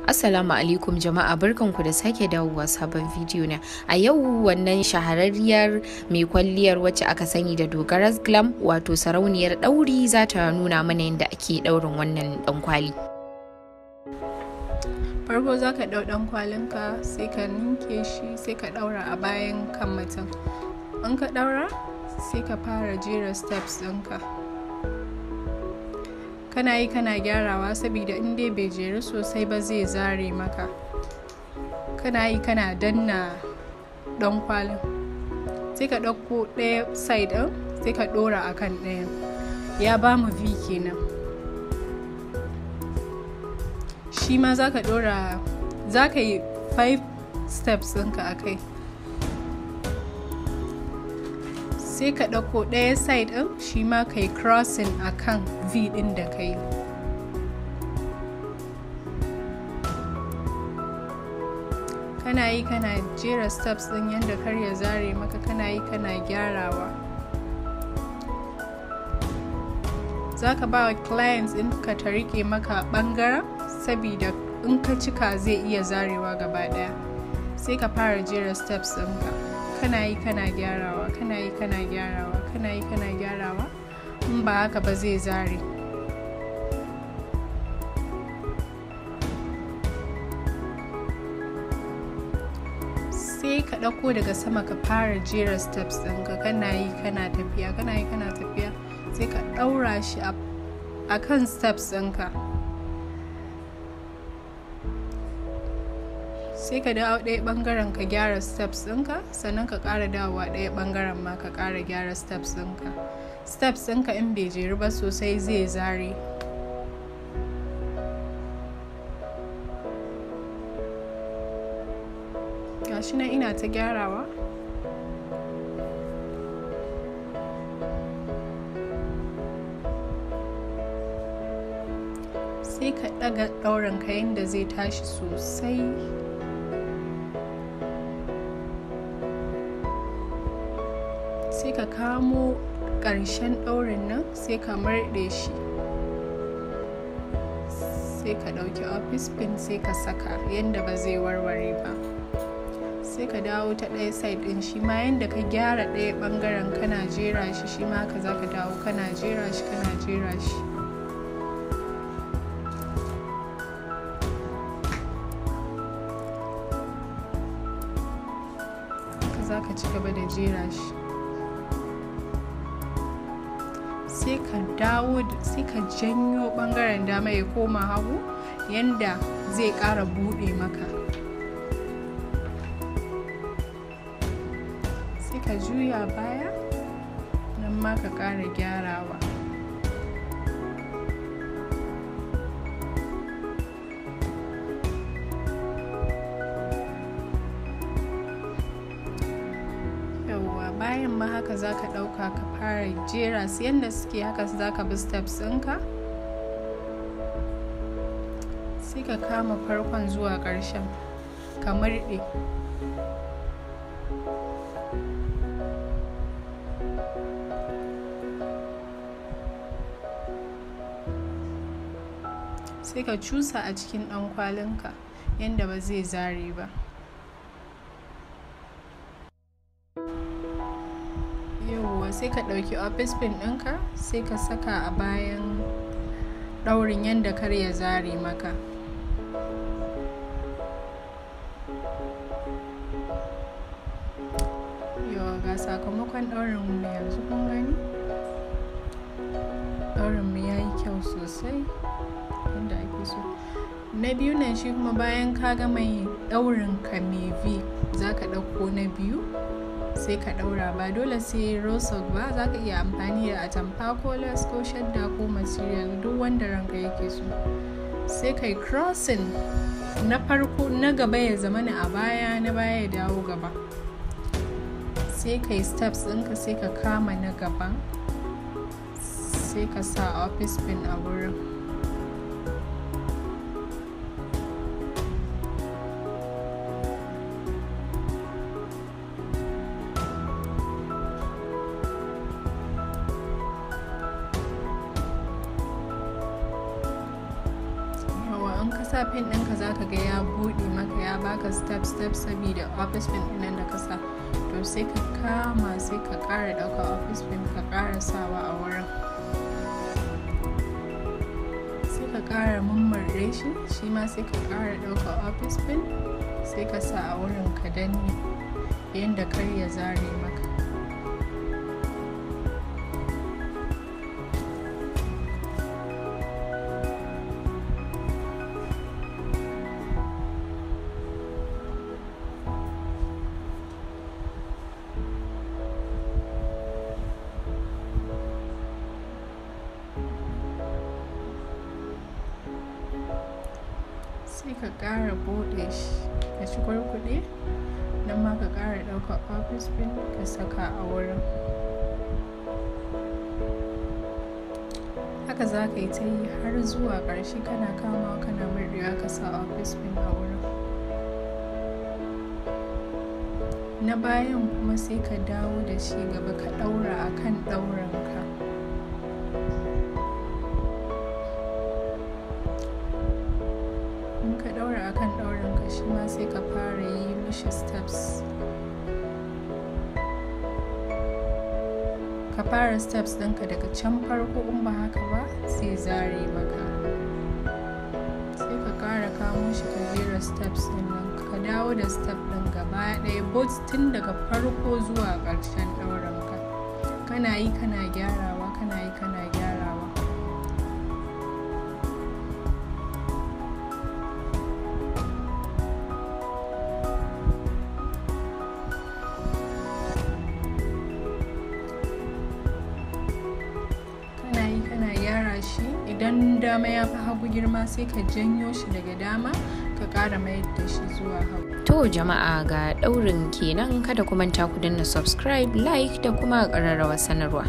Assalamu alaikum jama'a, barkanku da sake dawowa sabon bidiyo na. A yau wannan shahararriyar mai kwalliyar wacce aka sani da dogaras glam wato sarauniyar dauri za ta nuna mana yadda ake daurin wannan dankwali. Farko za ka ɗau dankwalinka sai ka ninke shi sai ka ɗaura a bayan kan mutum. In ka ɗaura sai ka fara jera steps ɗinka. Kana yi kana gyarawa saboda in dai bai jeru sosai ba zai zare maka. Kana yi kana danna dankwalin sai ka ɗauko ɗaya side ɗin sai ka ɗora akan ɗayan. Ya ba mu V kenan. Shi ma za ka ɗora, za ka yi 5 steps ɗinka a kai. Sai ka ɗauko ɗaya side ɗin shi ma ka yi crossing a kan V ɗin da ka yi. Kana yi kana jera steps ɗin yadda kar ya zare maka, kana yi kana gyarawa. Za ka ba wa clients ɗin ka ta riƙe maka ɓangaren sabida in ka cika zai iya zarewa gaba ɗaya. Sai ka fara jera steps ɗinka. Kana yi kana gyarawa, kana yi kana gyarawa, kana yi kana gyarawa, in ba haka ba zai zare. Sai ka ɗauko daga sama ka fara jera steps ɗinka, kana yi kana tafiya, kana yi kana tafiya, sai ka ɗaura shi a kan steps ɗinka. Sai ka dawo ɗaya ɓangaren ka gyara steps ɗinka, sannan ka ƙara dawowa ɗaya ɓangaren ma ka ƙara gyara steps ɗinka. Steps ɗinka in bai jeru ba sosai zai zare. Gashi nan ina ta gyarawa. Sai ka ɗaga ɗaurin ka yadda zai tashi sosai. Sai ka kamo ƙarshen ɗaurin nan sai ka murɗe shi, sai ka ɗauki office pin sai ka saka yadda ba zai warware ba. Sai ka dawo ta ɗaya side ɗin shi ma yadda ka gyara ɗaya ɓangaren kana jera shi, shi ma haka za ka dawo kana jera shi kana jera shi. Haka za ka ci gaba da jera shi. Sai ka dawo sai ka janyo bangaren dama ya koma hagu yanda zai ƙara buɗe maka. Sai ka juya baya nan ma ka ƙara gyarawa. Bayan ma haka za ka ɗauka ka fara jera su yadda suke, haka za ka bi steps ɗinka. Sai ka kama farkon zuwa ƙarshen ka murɗe. Sai ka cusa a cikin ɗankwalinka yadda ba zai zare ba. Sai ka ɗauki office pin ɗinka sai ka saka a bayan ɗaurin yadda kar ya zare maka. Yawa ga sakamakon ɗaurin mu yanzu kun gani? Ɗaurin mu yayi kyau sosai yadda ake so. Na biyu nan shi kuma bayan ka gama ɗaurin ka mai V, za ka ɗauko na biyu sai ka ɗaura. Ba dole sai rosok ba, za ka iya amfani da atamfa ko lace ko shadda ko material duk wanda ranka yake so. Sai kai crossing na farko, na gaba ya zamana a baya, na baya ya dawo gaba. Sai kai steps ɗinka sai ka kama na gaba sai ka sa office pin a wurin. sa pin ɗinka za ka ga ya buɗe maka, ya baka step saboda office pin ɗin da ka sa. To sai ka kama sai ka ƙara ɗauka office pin ka ƙara sawa a wurin, sai ka ƙara mummurɗe shi ma sai ka ƙara ɗauka office pin sai ka sa a wurin ka danne yanda kar ya zare maka. Sai ka ƙara buɗe shi ka ci kurkuɗe, nan ma ka ƙara ɗaukar office pin ka saka a wurin. Haka za ka yi ta yi har zuwa ƙarshe, kana kamawa kana murɗewa ka sa office pin a wurin. Na bayan kuma sai ka dawo da shi gaba ka ɗaura a kan ɗaurinka. Ka ɗaura akan ɗaurinka shi ma sai ka fara yi mishi steps. Ka fara steps ɗinka daga can farko, in ba haka ba sai zare maka. Sai ka ƙara kamo shi ka jera steps ɗin nan, ka dawo da step ɗin gaba ɗaya both tun daga farko zuwa ƙarshen ɗaurinka. Kana yi kana gyarawa, kana yi kana gyarawa. Idan dama ya fi hagu girma sai ka janyo shi daga dama ka ƙara mayar da shi zuwa hagu. To jama'a, ga ɗaurin kenan, kada ku manta ku danna subscribe, like da kuma ƙararrawar sanarwa.